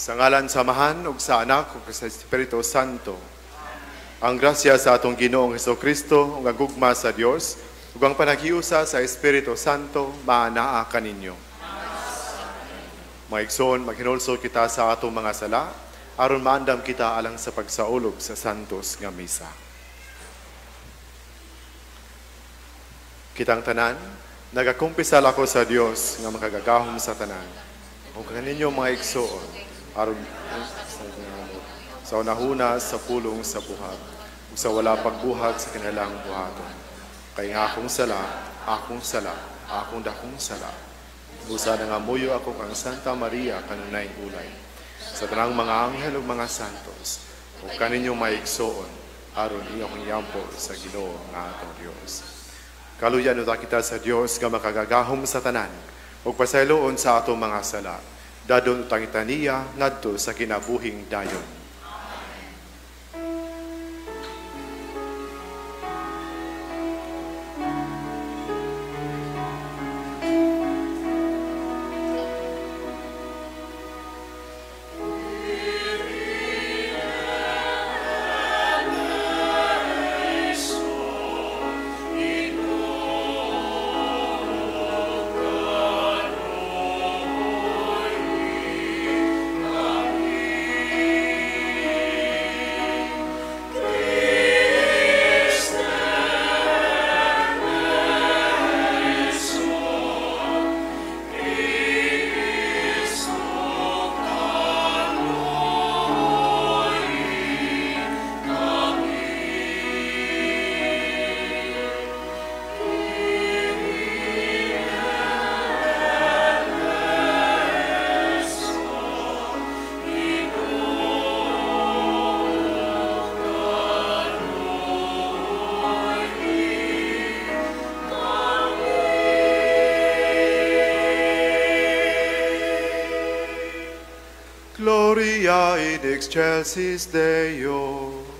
Sa ngalan samahan ug sa anak ug sa Espiritu Santo. Ang grasya sa atong Ginoong Hesukristo ug ang gugma sa Dios ug ang panaghiusa sa Espiritu Santo maanaa kaninyo. Mga igsoon, maghinulsol kita sa atong mga sala aron maandam kita alang sa pagsaulog sa santos nga misa. Kitang tanan, nagakumpisal ako sa Dios nga makagagahom sa tanan. Ug kaninyo mga igsoon aron sa unahuna sa pulong sa buhat ug sa wala pagbuhat sa kinalang buhaton. Kay nga akong sala, akong dakong sala. Busa na nga muyo ako kang Santa Maria kanunay ulay. Sa tanang mga anghel ug mga santos, ug kaninyong maigsoon, aron iyong yampo sa Ginoo nga atong Dios. Kaluyan uta kita sa Dios nga makagagahom sa tanan, ug pasayloon sa atong mga sala. Dadon utang itaniya ngadto sa kinabuhing dayon. Gloria in excelsis Deo.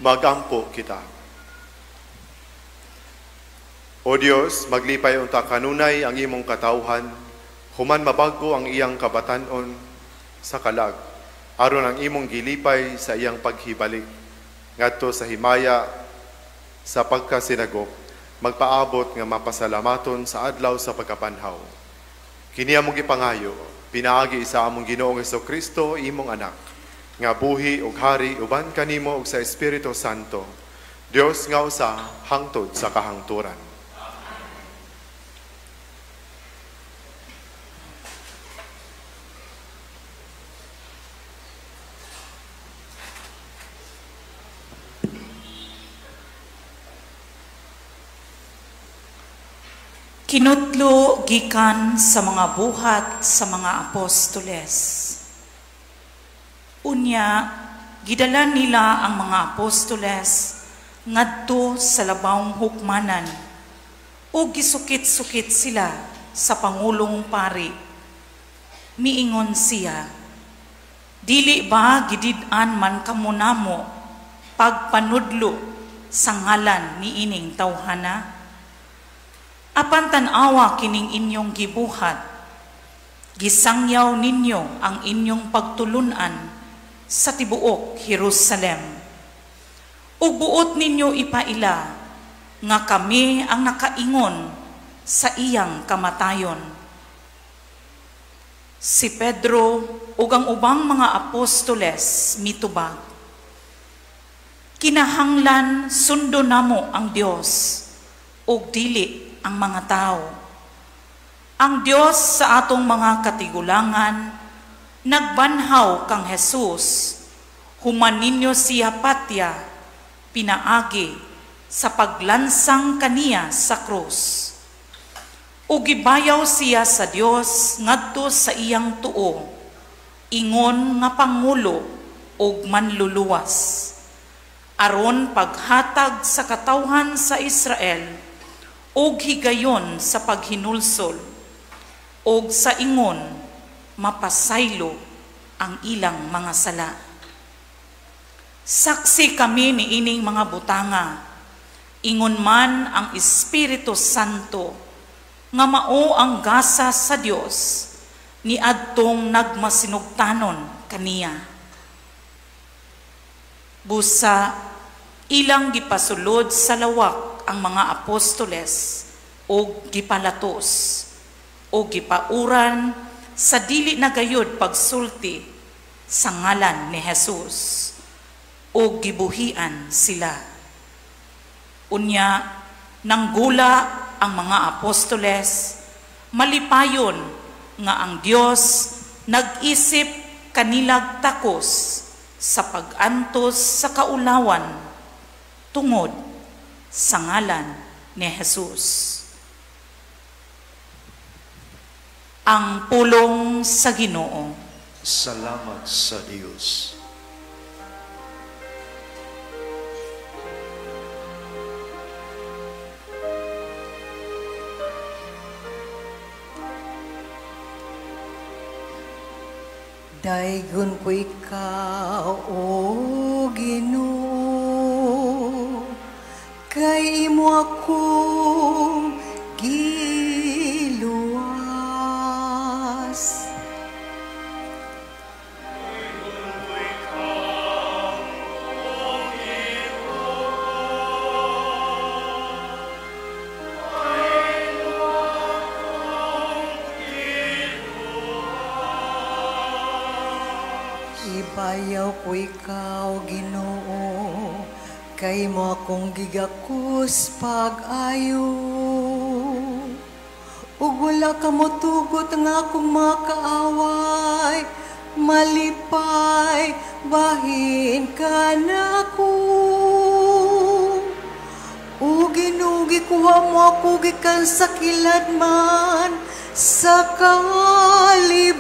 magampo kita. O Dios, maglipay unta kanunay ang imong katawhan, human mabago ang iyang kabatanon sa kalag, aron ang imong gilipay sa iyang paghibalik, ngadto sa himaya sa pagkasinagop, magpaabot nga mapasalamaton sa adlaw sa pagkapanhaw. Kini among gipangayo, pinaagi sa among Ginoong Hesukristo, imong anak, nga buhi ug hari uban kanimo ug sa Espiritu Santo, Dios nga usa hangtod sa kahangturan. Kinutlo gikan sa mga buhat sa mga apostoles. Unya, gidalan nila ang mga apostoles ngadto sa labawng hukmanan o gisukit-sukit sila sa Pangulong Pari. Miingon siya, dili ba gidid-an man kamunamo pagpanudlo sa ngalan ni ining tawhana? Apan tan-awa kining inyong gibuhat, gisangyaw ninyo ang inyong pagtulunan sa tibuok Jerusalem. Ug buot ninyo ipaila nga kami ang nakaingon sa iyang kamatayon. Si Pedro ug ang ubang mga apostoles mitubag, kinahanglan sundo namo ang Dios ug dili ang mga tao. Ang Dios sa atong mga katigulangan, nagbanhaw kang Jesus, human ninyo siya patya, pinaagi sa paglansang kaniya sa krus. O gibayaw siya sa Dios ngadto sa iyang tuo, ingon nga pangulo ug manluluwas, aron paghatag sa katawhan sa Israel, og higayon sa paghinulsol, og sa ingon mapasaylo ang ilang mga sala. Saksi kami ni ining mga butanga, ingon man ang Espiritu Santo, nga mao ang gasa sa Dios ni adtong nagmasinugtanon kaniya. Busa ilang gipasulod sa lawak ang mga apostoles o gipalatos o gipauran sa dili na gayud pagsulti sa ngalan ni Jesus o gibuhian sila. Unya, nanggula ang mga apostoles, malipayon nga ang Dios nag-isip kanilag takos sa pag-antos sa kaulawan tungod sa ngalan ni Jesus. Ang pulong sa Ginoo. Salamat sa Diyos. Daigon ko ikaw, O Ginoo, kay imo akong giluwas. Ibayaw ko ikaw, Ginoo, kay mo akong gigakus pag-ayo. Ug wala ka mo tugot nga akong makaaway, malipay, bahin ka na ko. O Ginoo, gikuha mo ako gikan sa kilad man, sa kalibutan.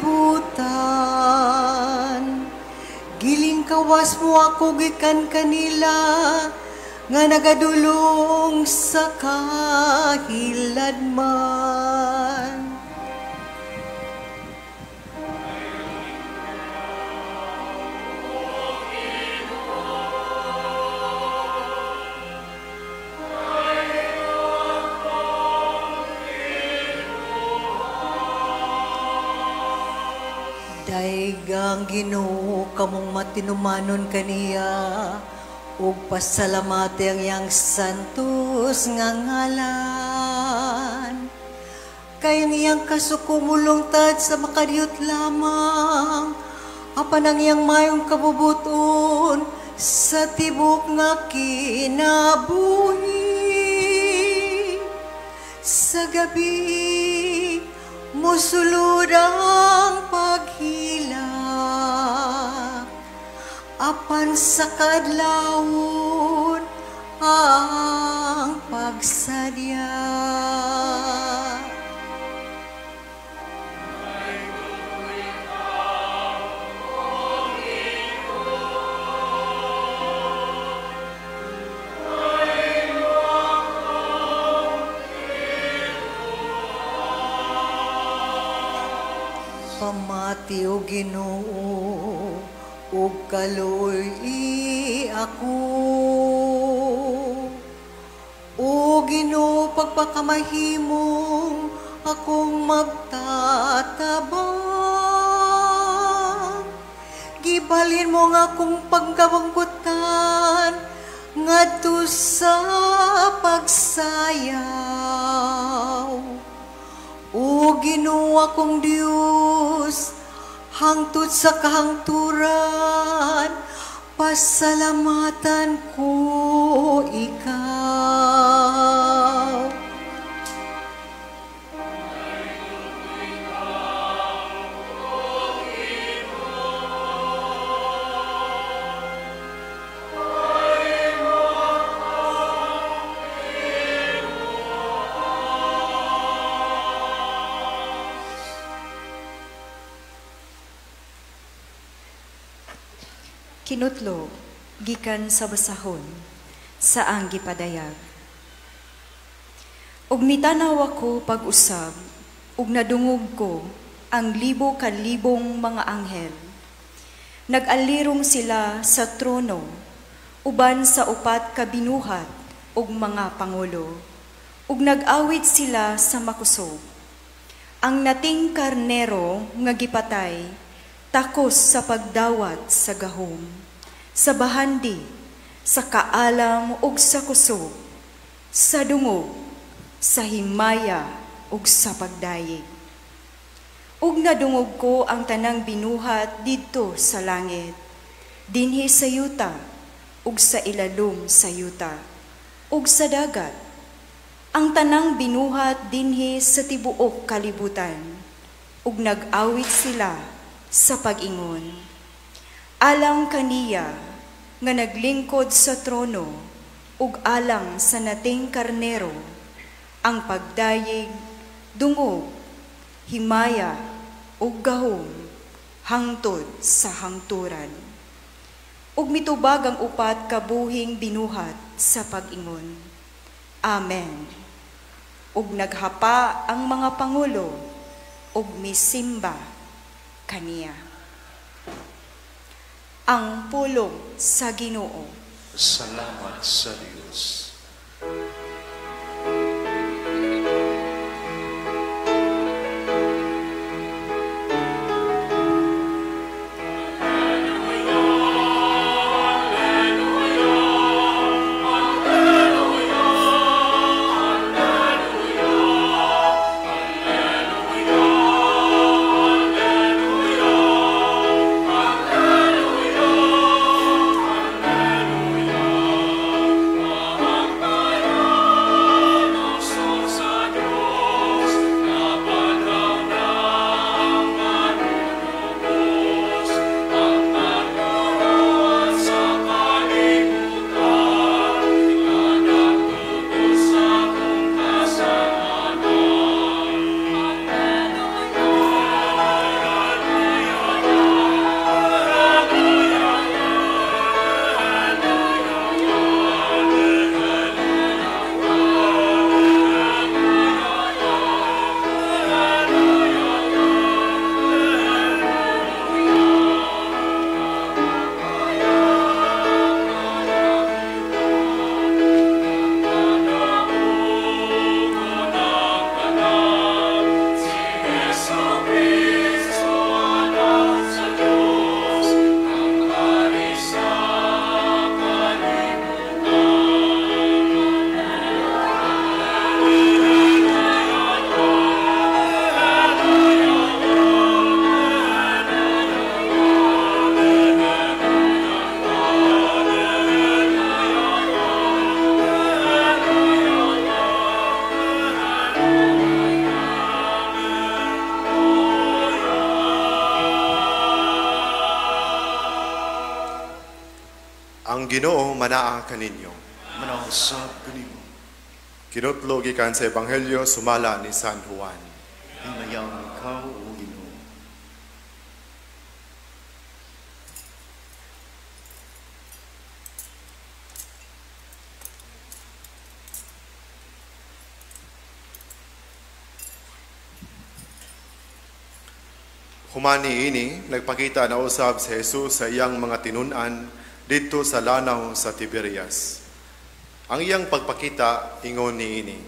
Giling kawas mo ako gikan kanila, nga nagadulong sa kahiladman. Daigang Ginoo kamong matinumanon kaniya, ug pasalamati ang iyang santos nga ngalan. Kay ang iyang kasukumulungtad sa makadiyot lamang, apan ang iyang mayong kabubuton sa tibok nga kinabuhi. Sa gabi, musulod ang paghilak, apan sa kadlawon ang pagsadya. Pamati o Ginoo, ug kaluoy ako. O Ginoo, pagpakamahimong akong magtatabang. Gibalin mo nga akong pagkabangkutan ngadto sa pagsayaw. O Ginoo akong Dios, hangtod sa kahangturan, pasalamatan ko ikaw. Kinutlo, gikan sa basahon, saang gipadayag. Ug mitanaw ako pag-usab, ug nadungog ko ang libo kalibong mga anghel. Nag-alirong sila sa trono, uban sa upat ka binuhat ug mga pangulo, ug nag-awit sila sa makusog. Ang nating karnero nga gipatay, takos sa pagdawat sa gahom, sa bahandi, sa kaalam ug sa kusog, sa dungog, sa himaya ug sa pagdayeg. Ug nadungog ko ang tanang binuhat didto sa langit, dinhi sa yuta, ug sa ilalom sa yuta, ug sa dagat. Ang tanang binuhat dinhi sa tibuok kalibutan, ug nag-awit sila sa pag-ingon. Alang kaniya nga naglingkod sa trono, ug alang sa nating karnero, ang pagdayeg, dungog, himaya, ug gahom, hangtod sa hangturan. Ug mitubag ang upat kabuhing binuhat sa pag-ingon. Amen. Ug naghapa ang mga pangulo, ug misimba kaniya. Ang pulong sa Ginoo. Salamat sa Diyos. Hallelujah. Ang Ginoo manaa kaninyo. Manausap kanimo. Kinutlo gikan sa Ebanghelyo sumala ni San Juan. Hinayang ikaw, O Ginoo. Humani ini, nagpakita na usab si Jesus sa iyang mga tinunan dito sa lanaw sa Tiberias. Ang iyang pagpakita, ingon ni ini.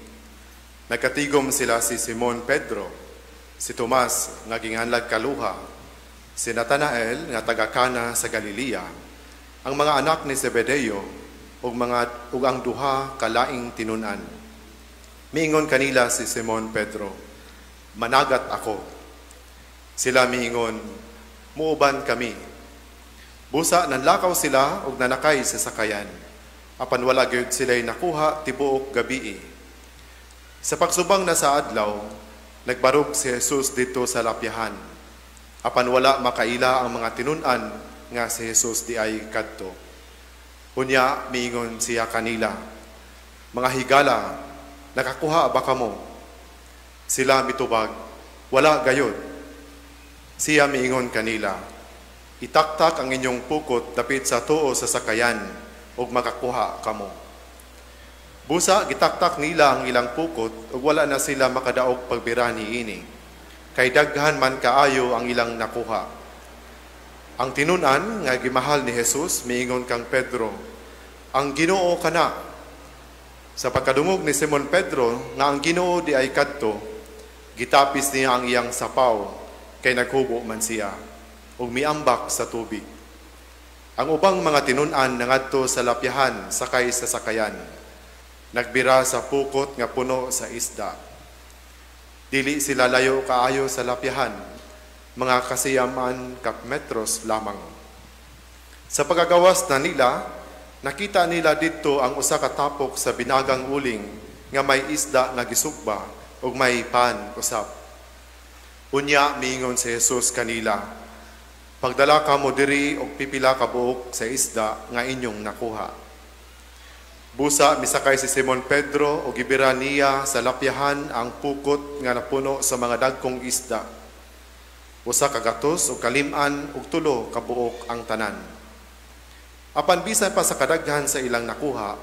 Nagkatigom sila si Simon Pedro, si Tomas nga ginganlag kaluha, si Natanael nga taga Cana sa Galilea, ang mga anak ni Zebedeo ug ang duha kalaing tinunan. Miingon kanila si Simon Pedro, "Managat ako." Sila miingon, "Muuban kami." Busa nanlakaw sila ug nanakay sa sakayan. Apan wala gyud sila'y nakuha tibuok gabii. Sa pagsubang na sa adlaw, nagbarog si Jesus dito sa lapyahan. Apan wala makaila ang mga tinunan nga si Jesus di ay kadto. Unya miingon siya kanila, "Mga higala, nakakuha ba kamo?" Sila mitubag, "Wala gayud." Siya miingon kanila, "Itaktak ang inyong pukot dapit sa tuo sa sakayan ug makakuha kamo." Busa gitaktak nila ang ilang pukot ug wala na sila makadaog pagbira niini. Kay daghan man kaayo ang ilang nakuha. Ang tinunan nga gimahal ni Jesus miingon kang Pedro, "Ang Ginoo kana." Sa pagkadungog ni Simon Pedro nga ang Ginoo di ay kadto, gitapis niya ang iyang sapaw kay naghubo man siya ug miambak sa tubig. Ang ubang mga tinunan nangadto sa lapyahan sakay sa sakayan. Nagbira sa pukot nga puno sa isda. Dili sila layo kaayo sa lapyahan, mga kasiyaman kap metros lamang. Sa pagagawas na nila, nakita nila dito ang usa ka tapok sa binagang uling nga may isda nga gisugba ug may pan usab. Unya miingon si Jesus kanila, "Pagdala ka mo diri og pipila ka buok sa isda nga inyong nakuha." Busa misakay si Simon Pedro og gibira niya sa lapyahan ang pukot nga napuno sa mga dagkong isda. Usa ka gatos o kalim-an ug tulo ka buok ang tanan. Apan bisan pa sa kadaghan sa ilang nakuha,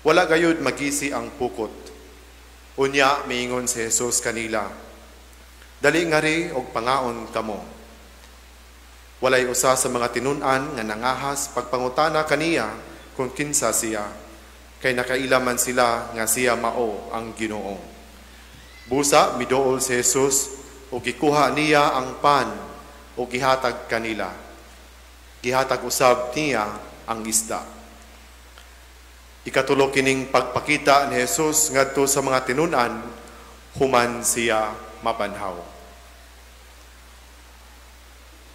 wala gayud magisi ang pukot. Unya miingon si Jesus kanila, "Dali ngari og pangaon kamo." Walay usa sa mga tinunan nga nangahas pagpangutana kaniya kung kinsa siya, kay nakaila man sila nga siya mao ang Ginoo. Busa miduol si Jesus ug gikuha niya ang pan ug gihatag kanila. Gihatag usab niya ang isda. Ikatulo kining pagpakita ni Jesus ngadto sa mga tinunan, human siya mabanhaw.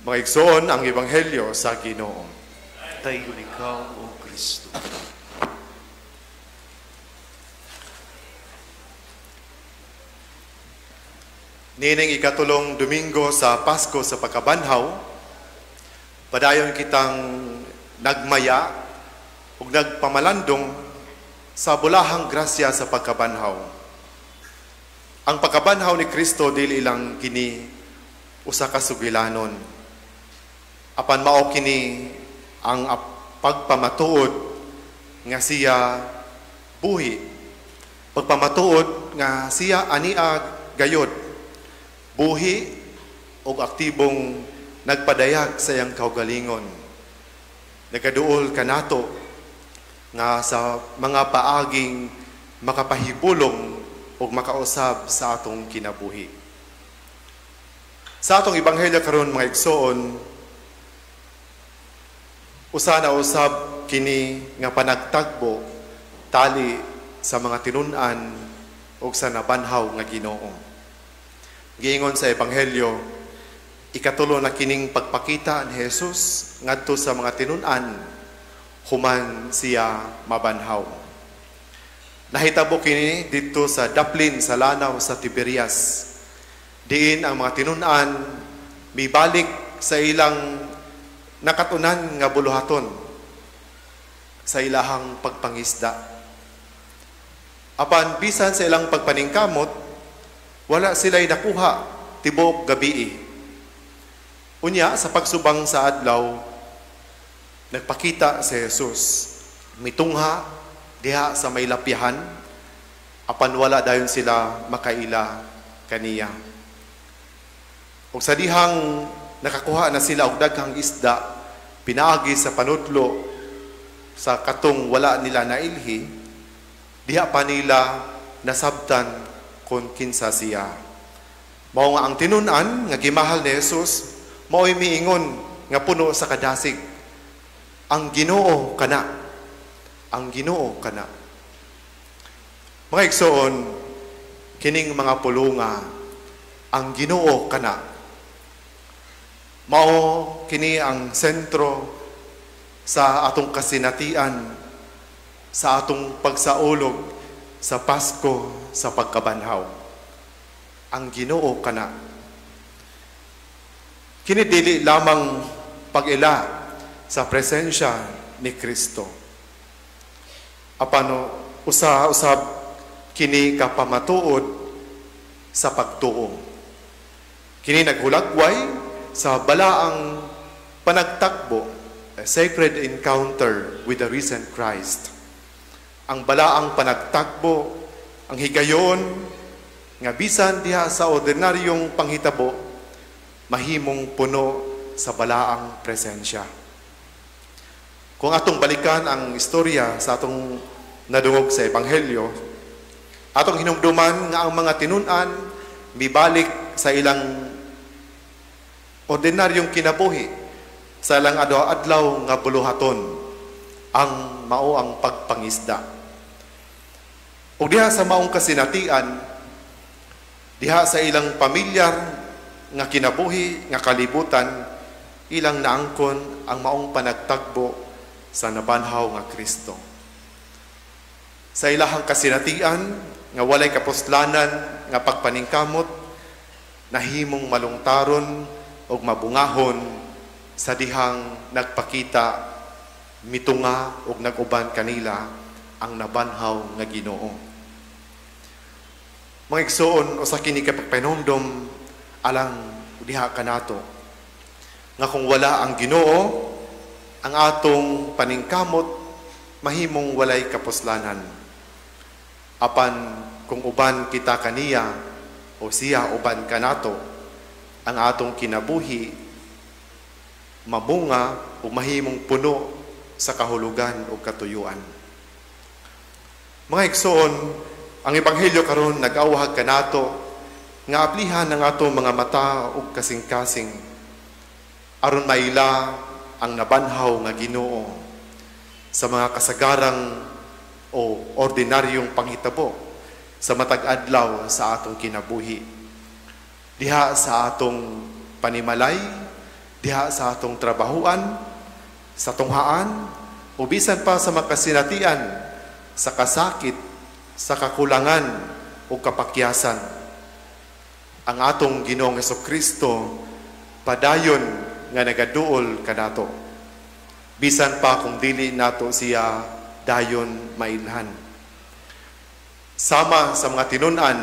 Mga igsoon, ang Ebanghelyo sa Ginoo. Dayon ikaw, O Kristo. Nining ikatulong Domingo sa Pasko sa pagkabanhaw, padayon kitang nagmaya ug nagpamalandong sa bulahang grasya sa pagkabanhaw. Ang pagkabanhaw ni Kristo dili lang kini usa ka sugilanon. Apan mao kini ang pagpamatuod nga siya buhi. Pagpamatuod nga siya ania gayod. Buhi ug aktibong nagpadayag sa iyang kaugalingon. Nagaduol kanato nga sa mga paaging makapahibulong ug makausab sa atong kinabuhi. Sa atong ebanghelyo karon mga igsoon, usa na usab kini nga panagtagbo tali sa mga tinunan ug sa nabanhaw nga Ginoo. Giingon sa ebanghelyo, ikatulo na kining pagpakita ni Jesus ngadto sa mga tinunan, human siya mabanhaw. Nahitabo kini dito sa daplin sa lanaw sa Tiberias. Diin ang mga tinunan mibalik sa ilang nakatunan nga buluhaton. sa ilahang pagpangisda. Apan bisan sa ilang pagpaningkamot, wala sila'y nakuha tibok gabi. Unya sa pagsubang sa adlaw, nagpakita si Jesus mitungha diha sa may lapyahan, apan wala dayon sila makaila kaniya. Ug sa dihang nakakuha na sila og daghang isda, pinaagi sa panudlo sa katong wala nila nailhi, diha pa nila nasabtan kung kinsa siya. Mao nga ang tinun-an nga gimahal ni Jesus, mao'y miingon nga puno sa kadasig, ang Ginoo kana, ang Ginoo kana. Mga igsoon, kining mga pulunga, ang Ginoo kana, mao kini ang sentro sa atong kasinatian, sa atong pagsaulog sa Pasko, sa pagkabanhaw. Ang Ginoo kana. Kini dili lamang pag-ila sa presensya ni Kristo. Apano usab kini kapamatuod sa pagtuo. Kini naghulagway sa balaang panagtakbo, a sacred encounter with the risen Christ. Ang balaang panagtakbo, ang higayon, nga bisan diha sa ordinaryong panghitabo, mahimong puno sa balaang presensya. Kung atong balikan ang istorya sa atong nadungog sa Ebanghelyo, atong hinumduman nga ang mga tinun-an mibalik sa ilang ordinaryong kinabuhi, sa ilang adlaw nga buluhaton, ang mao ang pagpangisda. O diha sa maong kasinatian, diha sa ilang pamilyar nga kinabuhi, nga kalibutan, ilang naangkon ang maong panagtagbo sa nabanhaw nga Kristo. Sa ilahang kasinatian, nga walay kapuslanan, nga pagpaningkamot, nahimong malungtaron o mabungahon sa dihang nagpakita, mitunga o naguban kanila ang nabanhaw nga Ginoo. Mga igsoon, o sa kini kapagpahinumdom alang diha kanato, nga kung wala ang Ginoo, ang atong paningkamot mahimong walay kapuslanan. Apan kung uban kita kaniya o siya uban kanato, ang atong kinabuhi mabunga o mahimong puno sa kahulugan o katuyuan. Mga igsoon, ang Ebanghelyo karon nag-awhag kanato nga aplihan ang atong mga mata ug kasing-kasing aron maila ang nabanhaw nga Ginoo sa mga kasagarang o ordinaryong panghitabo sa matag adlaw sa atong kinabuhi. Diha sa atong panimalay, diha sa atong trabahuan, sa tunghaan, o bisan pa sa makasinatian, sa kasakit, sa kakulangan o kapakyasan. Ang atong Ginoong Hesukristo padayon nga nagaduol kanato. Bisan pa kung dili nato siya dayon mailhan. Sama sa mga tinun-an,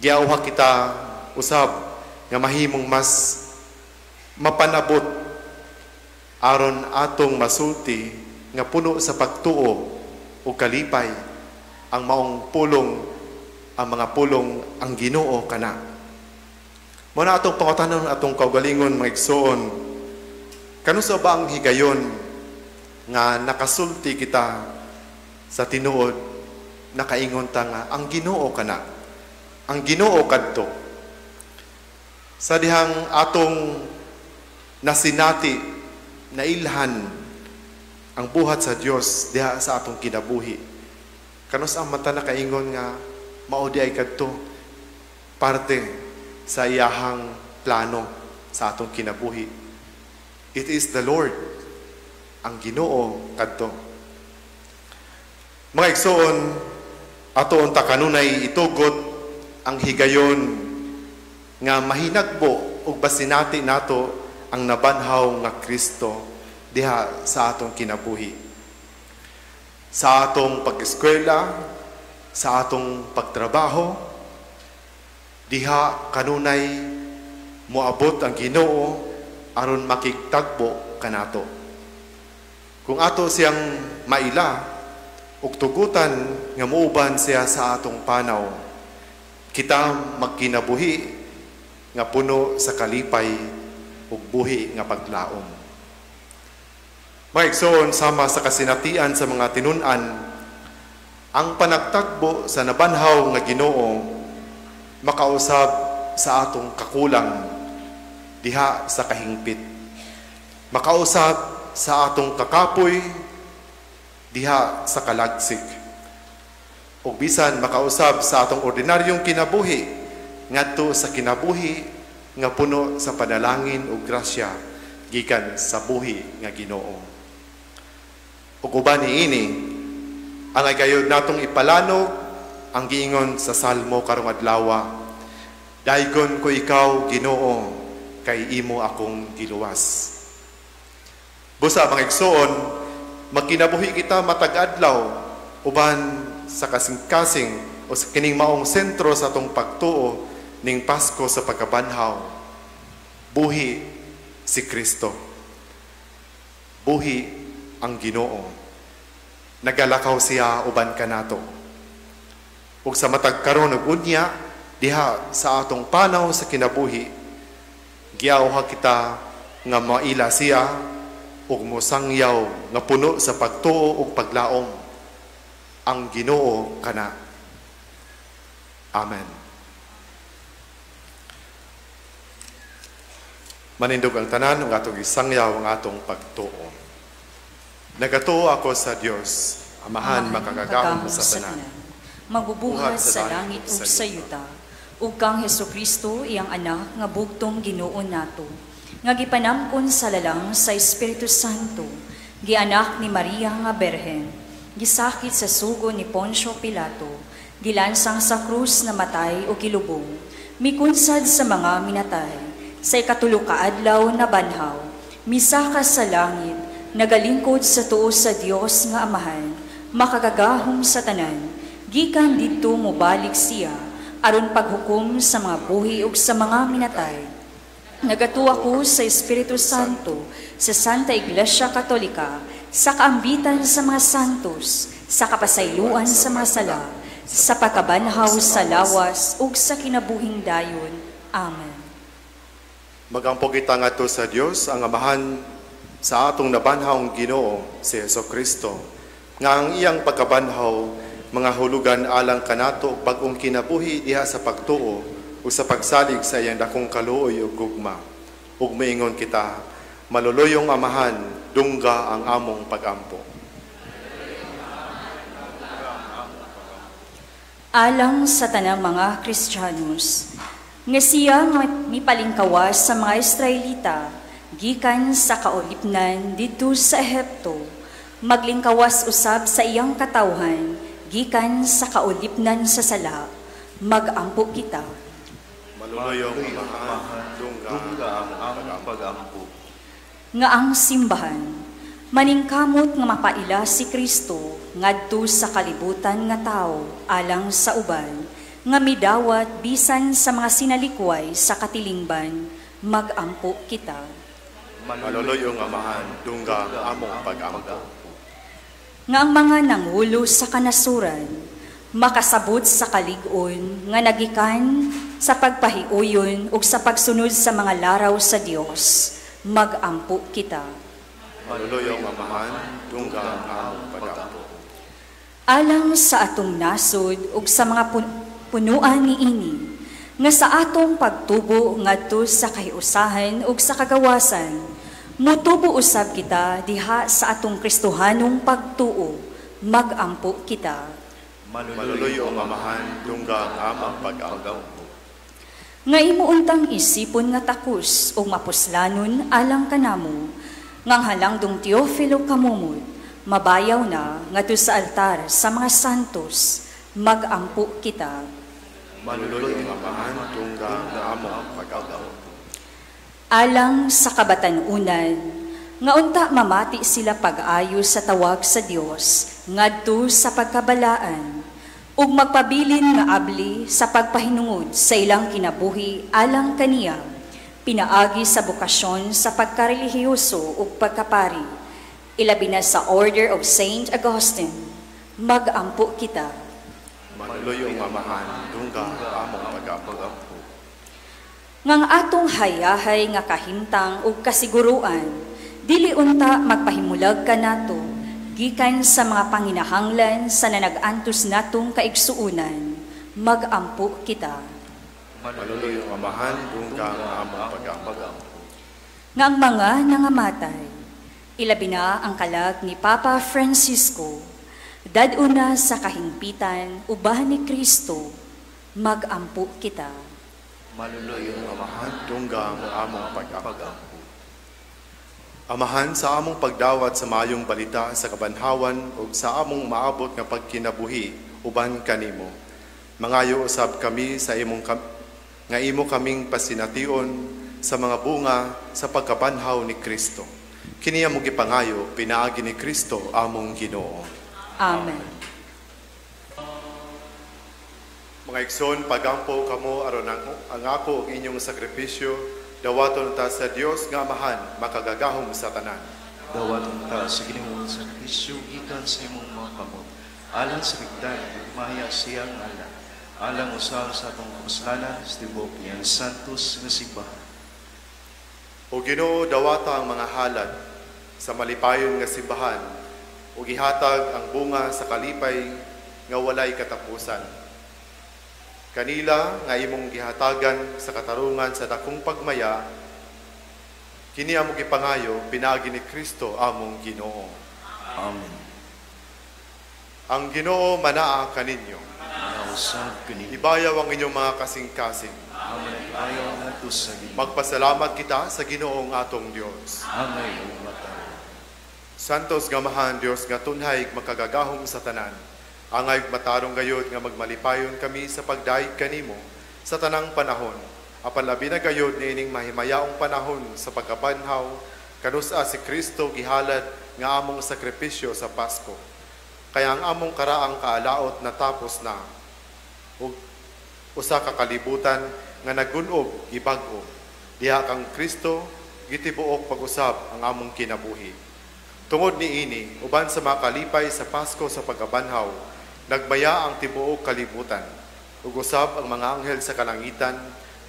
giawha kita usab nga mahimong mas mapanabot aron atong masulti nga puno sa pagtuo o kalipay ang maong pulong, ang mga pulong ang Ginoo kana. Muna atong pangutanon atong kaugalingon mga igsoon, kanusa ba ang higayon nga nakasulti kita sa tinuod, nakaingon ta nga ang Ginoo kana, ang Ginoo kadto. Sa dihang atong nasinati, nailhan ang buhat sa Dios diha sa atong kinabuhi. Kanus ang mata nakaingon nga mao di ay kadto parte sa iyahang plano sa atong kinabuhi. It is the Lord, ang Ginoo kadto. Mga igsoon, atoon ta kanunay itugot ang higayon nga mahinagbo ug basinati nato ang nabanhaw nga Kristo diha sa atong kinabuhi. sa atong pag-eskwela, sa atong pagtrabaho, diha kanunay moabot ang Ginoo aron makigtagbo kanato. Kung ato siyang maila ug tugutan nga muuban siya sa atong panaw, kita magkinabuhi nga puno sa kalipay ug buhi nga paglaom. Mga igsoon, sama sa kasinatian sa mga tinun-an, ang panagtagbo sa nabanhaw nga Ginoo makausab sa atong kakulang diha sa kahingpit. Makausab sa atong kakapoy diha sa kalagsik. Ug bisan makausab sa atong ordinaryong kinabuhi ngadto sa kinabuhi nga puno sa panalangin ug grasya gikan sa buhi nga Ginoo. Ug uban niini, ang gayud natong ipalanog ang giingon sa Salmo karong adlaw. Daygon ko ikaw, Ginoo, kay imo akong giluwas. Busa mga igsoon, magkinabuhi kita matag adlaw uban sa kasing-kasing o sa kining maong sentro sa atong pagtuo ning Pasko sa pagkabanhaw. Buhi si Kristo. Buhi ang Ginoo. Nagalakaw siya uban kanato. Ug sa matag karon ug unya diha sa atong panaw sa kinabuhi, giawha kita nga maila siya ug mosangyaw nga puno sa pagtuo ug paglaom ang Ginoo kana. Amen. Manindog ang tanan ug atong isangyaw ang atong pagtuo. Nagatuo ako sa Dios, Amahan makagagahom sa tanan. Magbubuhat sa langit ug sa yuta, ug kang Hesukristo iyang anak nga bugtong Ginoo nato, nga gipanamkon sa lalang sa Espiritu Santo, gianak ni Maria nga Berhen, gisakit sa sugo ni Poncio Pilato, gilansang sa krus na matay o gilubong, mikunsad sa mga minatay, sa ikatulo ka adlaw na banhaw, misaka sa langit, nagalingkod sa tuo sa Dios nga Amahan, makagagahom sa tanan, gikan didto mobalik siya, aron paghukom sa mga buhi ug sa mga minatay. Nagatuwa ko sa Espiritu Santo, sa Santa Iglesia Katolika, sa kaambitan sa mga santos, sa kapasayloan sa mga sala, sa pagkabanhaw sa lawas ug sa kinabuhing dayon. Amen. Magampo kita ngadto sa Dios ang Amahan sa atong nabanhawng Ginoo si Hesukristo, nga ang iyang pagkabanhaw mga hulugan alang kanato bagong kinabuhi diha sa pagtuo o sa pagsalig sa iyang dakong kaluoy ug gugma. Ug maingon kita, maluluyong Amahan, dungga ang among pagampo. Alang sa tanang mga Kristiyanos, nga siya nga mipalingkawas sa mga Israelita, gikan sa kaulipnan dito sa Ehipto, maglingkawas usab sa iyang katawhan, gikan sa kaulipnan sa sala, magampo kita. Maluluyong Amahan, dungga ang among pagampo. Nga ang simbahan, maningkamot nga mapaila si Kristo ngadto sa kalibutan nga tao alang sa uban, nga midawat bisan sa mga sinalikway sa katilingban, magampo kita. Maluluyong Amahan, dungga ang among pagampo. Nga ang mga nangulo sa kanasuran, makasabot sa kalig-on, nga nagikan sa pagpahiuyon ug sa pagsunod sa mga laraw sa Dios, magampo kita. Maluluyong Amahan, dungga ang among pagampo. Alang sa atong nasod ug sa mga punuan niini, nga sa atong pagtubo ngadto sa kahiusahan ug sa kagawasan, mutubo usab kita diha sa atong Kristohanong pagtuo, magampo kita. Maluluyong Amahan, dungga ang among pagampo. Nga imuuntang isipon nga takos ug mapuslanon alang kanamo, ngang halangdong Teofilo kamumot, mabayaw na ngadto sa altar sa mga santos, magampo kita. Maluluyong Amahan, dungga ang among pagampo. Alang sa kabatanunan, Nga unta mamati sila pag-ayo sa tawag sa Dios ngadto sa pagkabalaan ug magpabilin nga abli sa pagpahinungod sa ilang kinabuhi alang kaniya pinaagi sa bukasyon sa pagkarelihiyoso ug pagkapari ilabi na sa Order of Saint Augustine magampo kita. Manuluyong mamahan, dungga among pag-ampo. Ngang atong hayahay nga kahimtang ug kasiguruan, dili unta magpahimulag ka nato, gikan sa mga panginahanglan sa nanag-antos natong kaigsuunan, magampo kita. Manuluyong mamahan, dungga among pag-ampo. Nga ang mga nangamatay, ilabi na ang kalag ni Papa Francisco, daduna sa kahingpitan ubahan ni Kristo, magampo kita. Manuluyong Amahan, dungga among pag-ampo. Amahan, sa among pagdawat sa mayong balita sa kabanhawan ug sa among maabot nga pagkinabuhi uban kanimo. Mangayo usab kami sa nga imo kaming pasination sa mga bunga sa pagkabanhaw ni Kristo. Kini among gipangayo pinaagi ni Kristo among Ginoo. Amen. Mga igsoon, pagampo kamo aron ang ako ug inyong sakripisyo, dawaton ta sa Dios nga Amahan, makagagahom sa tanan. Dawaton ta sa Ginoo sa sakripisyo gikan sa imong mga kamot. Alang sa bigdan, mahaya siyang ngalan. Alang usab sa atong kapuslanan, sa tibok niyang santos nga simbahan. O Ginoo, dawata ang mga halad sa malipayon nga simbahan, ug ihatag ang bunga sa kalipay nga walay katapusan. Kanila nga imong gihatagan sa katarungan sa dakong pagmaya, kini among gipangayo pinaagi ni Kristo among Ginoo. Amen. Ang Ginoo manaa kaninyo. Manausab kanimo. Ibayaw ang inyong mga kasing-kasing. Amen. Ayaw nga to sa Ginoo. Magpasalamat kita sa Ginoong atong Dios. Amen. Umatay. Santos nga Amahan Dios nga tunhay makagagahom sa tanan. Angay matarong gayod nga magmalipayon kami sa pagdaig kanimo sa tanang panahon. Apan labi na gayod ni ining mahimayaong panahon sa pagkabanhaw kanusa si Kristo gihalad nga among sakripisyo sa Pasko. Kaya ang among karaang kaalaot natapos na. Ug usa ka kalibutan nga nagunob gibag-o. Diha kang Kristo gitibuok pag-usab ang among kinabuhi. Tungod ni ini, uban sa mga kalipay sa Pasko sa pagkabanhaw, nagbaya ang tibuok kalibutan. Ug usab ang mga anghel sa kalangitan,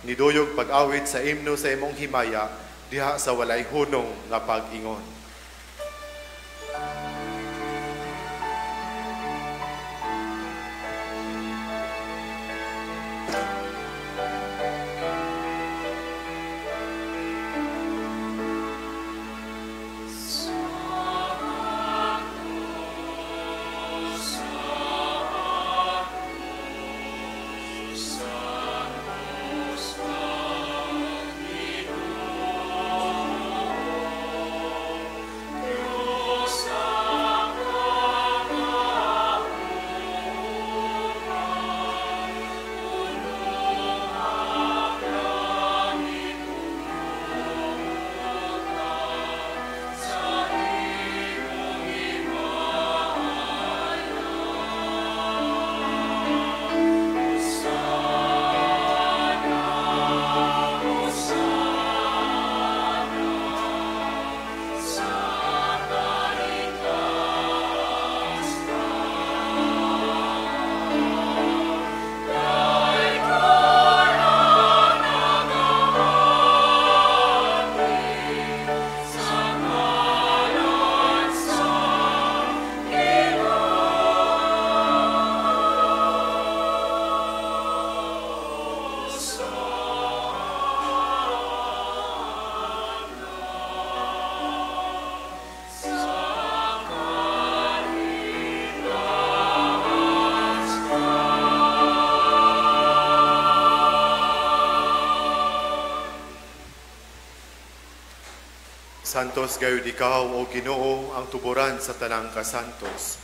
niduyog pag-awit sa imno sa imong himaya, diha sa walay hunong nga pag-ingon. Santos gayud ikaw, O Ginoo, ang tuburan sa tanang kasantos.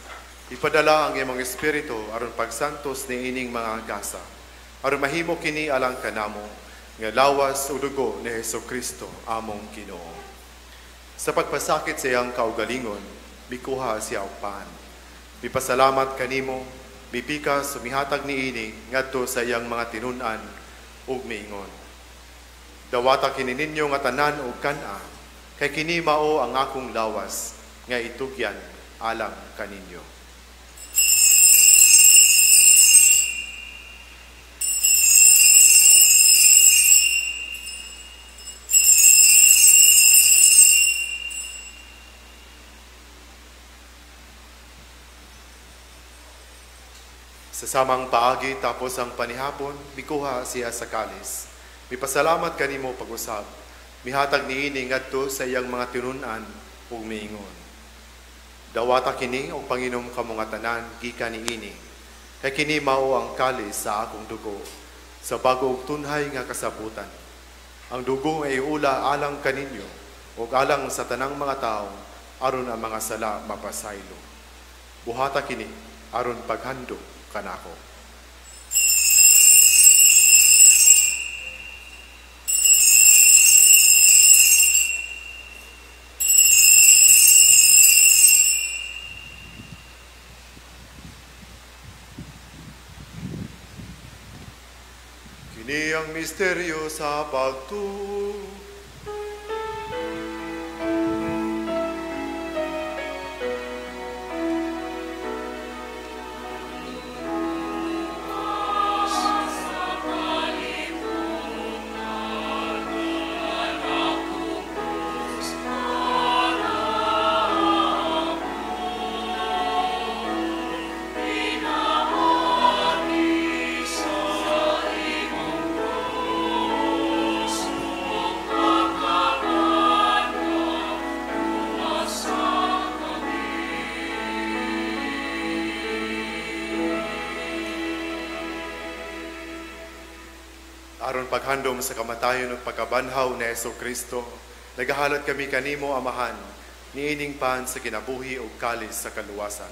Ipadala ang imong espiritu aron pagsantos ni ining mga gasa. Aron mahimo kini alang kanamo nga lawas ug dugo ni Hesukristo among Ginoo. Sa pagpasakit sa iyang kaugalingon, bikuha siya og paan. Bipasalamat kanimo, bipika sumihatag niini ngadto sa iyang mga tinun-an ug miingon. Dawata kini ninyo nga tanan og kana, kay kini mao ang akong lawas nga itugyan alang kaninyo. Sa samang paagi tapos ang panihapon, bikuha siya sa kalis. Mipasalamat kanimo pag-usab. Mihatag niini ngadto sa iyang mga tinun-an ug miingon. Dawata kini og panginom kamo nga tanan gikan niini. Kay kini mao ang kalis sa akong dugo sa bag-ong tunhay nga kasabutan. Ang dugo ay ula alang kaninyo ug alang sa tanang mga tawo aron ang mga sala mapasaylo. Buhata kini aron paghandog kanako. Kini ang misteryo sa pagtuo. Aron paghandom sa kamatayon ug pagkabanhaw ni Jesucristo, nagahalat kami kanimo Amahan, niining pan sa kinabuhi ug kalis sa kaluwasan.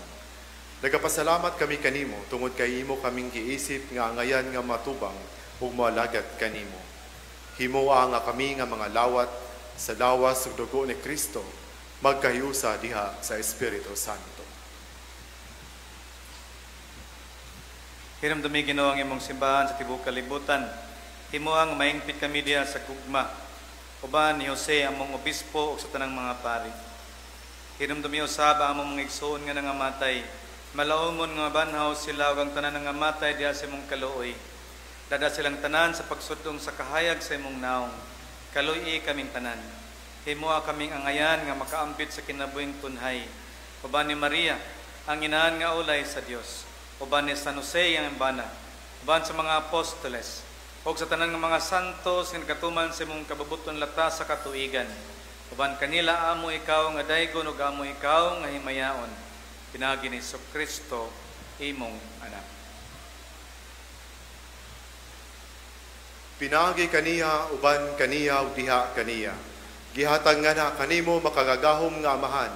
Nagapasalamat kami kanimo tungod kay imo kaming giisip nga angayan nga matubang ug moalagad kanimo. Himuwa nga kami nga mga lawat sa lawas ug dugo ni Kristo, magkahiusa diha sa Espiritu Santo. Hiramdumi Ginoo ang imong simbahan sa tibuok kalibutan. Himuang maingpit kami diha sa gugma. Uban ni Jose among obispo ug sa tanang mga pari. Hiramdumi usab ang among mga igsoon nga nangamatay. Malaumon nga banhaw sila ug ang tanan nangamatay diha sa imong kaluoy. Dada silang tanan sa pagsudong sa kahayag sa imong naong. Kaluoy kaming tanan. Himuha kaming angayan nga makaampit sa kinabuhing tunhay. Uban ni Maria, ang inahan nga ulay sa Dios. Uban ni San Jose ang embana. Uban sa mga apostoles. O sa tanan ng mga santos nga katuman sa imong kababuton lata sa katuigan. Uban kanila amo ikaw nga daygon ug amo ikaw nga himayaon. Pinagi ni Jesucristo imong anak. Pinagi kaniya uban kaniya ug diha kaniya. Gihatag nga na kanimo makagagahom nga Amahan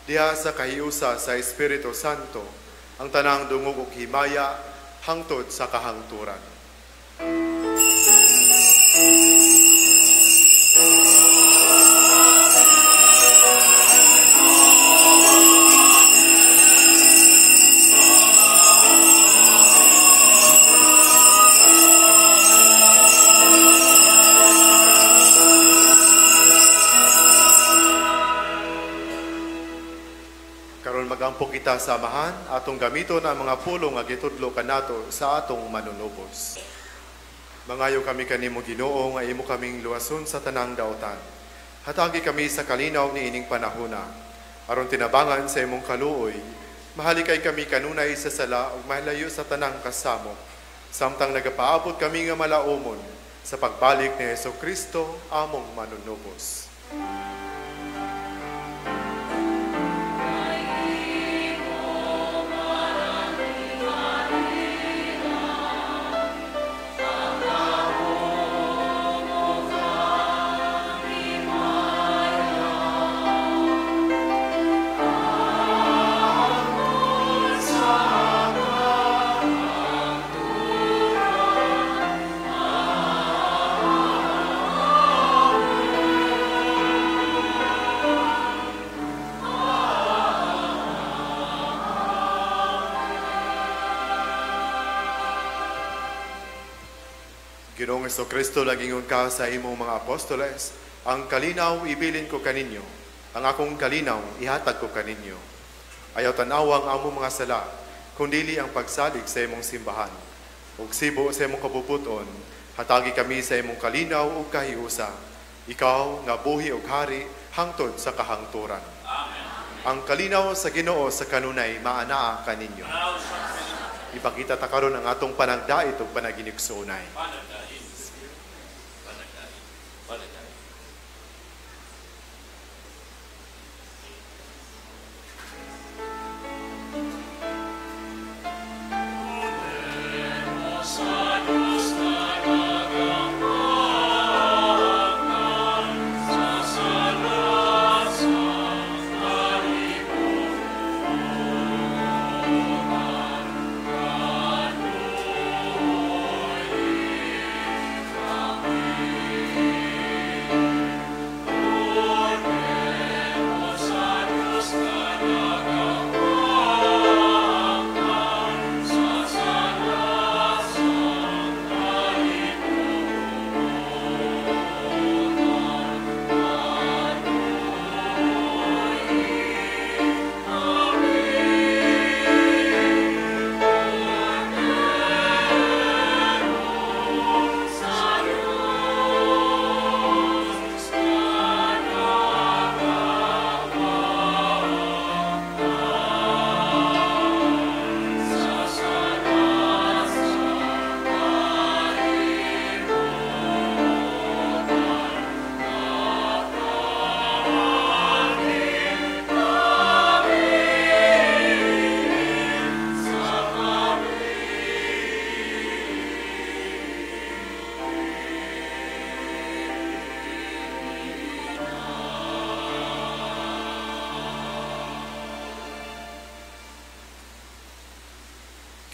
diha sa kahiusa sa Espiritu Santo ang tanang dungog ug himaya hangtod sa kahangturan. Karon magampo kita sa Amahan, atong gamiton ang mga pulong nga gitudlo kanato sa atong manunubos. Mangayo kami kanimo Ginoo nga imo kaming luwason sa tanang daotan. Hatagi kami sa kalinaw ni ining panahona. Aron tinabangan sa imong kaluoy, mahalikay kami kanunay sa sala ug mahalayo sa tanang kasamo. Samtang nagapaabot kami nga malaumon sa pagbalik ni Jesucristo among manunubos. Ginoong Kristo, lagingon ka sa imong mga apostoles, ang kalinaw ibilin ko kaninyo, ang akong kalinaw ihatag ko kaninyo. Ayaw tanawang among mga sala, kundili ang pagsalig sa imong simbahan. Ug sibo sa imong kabubuton, hatagi kami sa imong kalinaw ug kahiusa. Ikaw nga buhi ug hari hangtod sa kahangturan. Amen. Ang kalinaw sa Ginoo sa kanunay maanaa kaninyo. Ipakita ta karon ang atong panagdait ug panaginigsunay.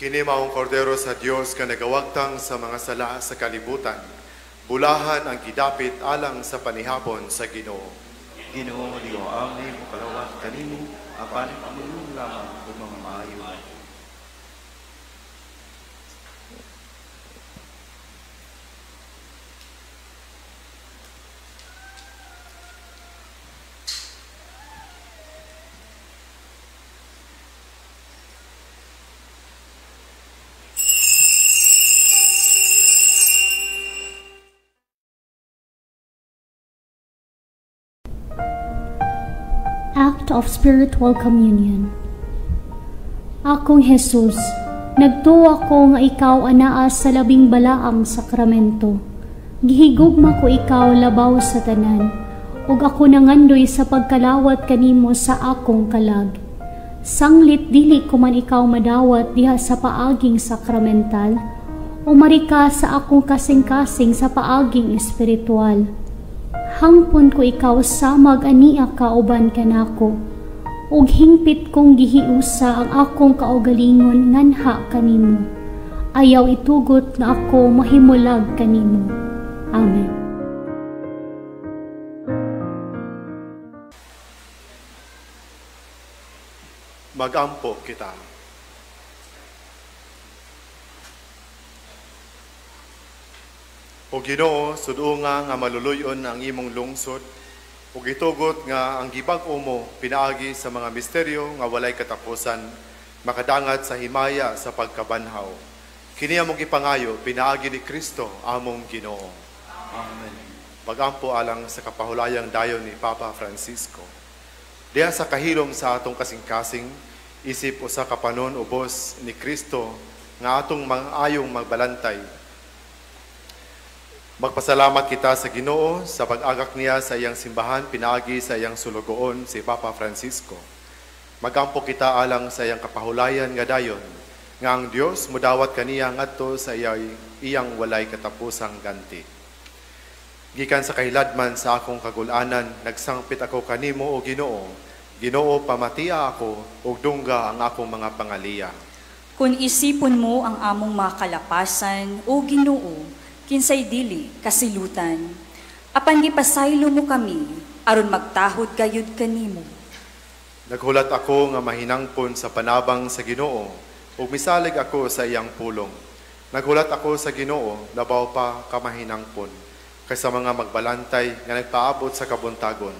Kini maong kordero sa Dios nga nagawagtang sa mga sala sa kalibutan. Bulahan ang gidapit alang sa panihapon sa Ginoo. Ginoo, liyo amin mo kalawat kanimo, apan pamulong lamang kung mga maayo na. Act of Spiritual Communion. Akong Jesus, nagtuo ako nga ikaw anaa sa labing balaang sakramento. Gihigugma ko ikaw labaw sa tanan, ug ako nangandoy sa pagkalawat kanimo sa akong kalag. Sanglit dili ko man ikaw madawat diha sa paaging sakramental, o marika sa akong kasing-kasing sa paaging espiritual. Hangpon ko ikaw samag ania kauban kanako, ug hingpit kong gihiusa ang akong kaugalingon nganha kanimo. Ayaw itugot nga ako mahimulag kanimo. Amen. Magampo kita. O Ginoo, sudunga nga maluluyon ang imong lungsod, ug itugot nga ang gibag-o mo pinaagi sa mga misteryo nga walay katapusan, makadangat sa himaya sa pagkabanhaw. Kini among gipangayo pinaagi ni Kristo among Ginoo. Amen. Pagampo alang sa kapahulayang dayon ni Papa Francisco. Diha sa kahilom sa atong kasing-kasing, isip usa ka panon ubos ni Kristo nga atong ayong magbalantay. Magpasalamat kita sa Ginoo sa pag-agak niya sa iyang simbahan pinaagi sa iyang sulugoon si Papa Francisco. Magampo kita alang sa iyang kapahulayan nga dayon nga ang Dios mudawat kaniya ngadto sa iyang walay katapusang ganti. Gikan sa kahiladman sa akong kagulanan, nagsangpit ako kanimo o Ginoo. Ginoo, pamatia ako ug dungga ang akong mga pangaliya. Kung isipon mo ang among mga kalapasan o Ginoo, kinsay dili kasilutan. Apan gipasaylo mo kami, aron magtahod gayud kanimo. Naghulat ako nga mahinangpon sa panabang sa Ginoo, ug misalig ako sa iyang pulong. Nagulat ako sa Ginoo, labaw pa kamahinangpon, kaysa mga magbalantay nga nagpaabot sa kabuntagon.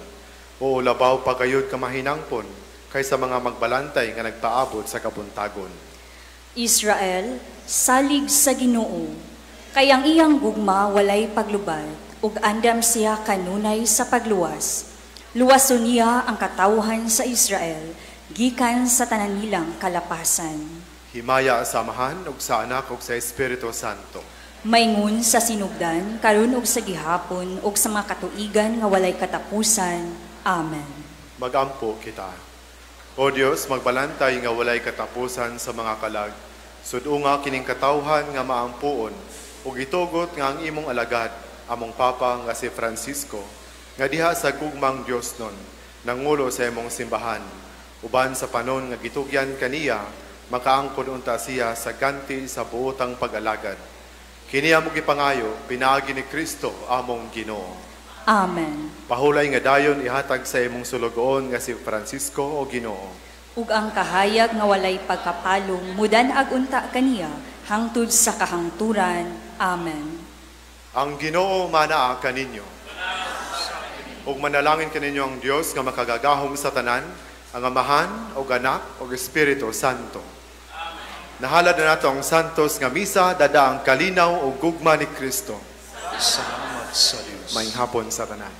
O labaw pa kayod kamahinangpon, kaysa mga magbalantay nga nagpaabot sa kabuntagon. Israel, salig sa Ginoo, kay ang iyang gugma walay paglubad, ug andam siya kanunay sa pagluwas. Luwason niya ang katawhan sa Israel, gikan sa tanan nilang kalapasan. Himaya sa Amahan ug sa Anak ug sa Espiritu Santo. Maingon sa sinugdan, karon ug sa gihapon, ug sa mga katuigan nga walay katapusan. Amen. Magampo kita. O Dios, magbalantay nga walay katapusan sa mga kalag. Sudunga kining katawhan nga maampuon, ug itugot nga ang imong alagad, among Papa nga si Francisco, nga diha sa gugmang Dios nun, nangulo sa imong simbahan. Uban sa panon nga gitugyan kaniya, makaangkon unta siya sa ganti sa buotang pag-alagad. Kini among gipangayo, pinaagi ni Kristo among Ginoo. Amen. Pahulay nga dayon ihatag sa imong sulugoon nga si Francisco o Ginoo. Ug ang kahayag nga walay pagkapalong, mudan-ag unta kaniya, hangtod sa kahangturan. Amen. Ang Ginoo manaa kaninyo. Ug manalangin kaninyo ang Dios nga makagagahom sa tanan, ang Amahan, ug Anak, ug Espiritu Santo. Nahalad na nato ang santos nga misa, dada ang kalinaw ug gugma ni Kristo. Salamat sa Diyos. Maayong hapon sa tanan.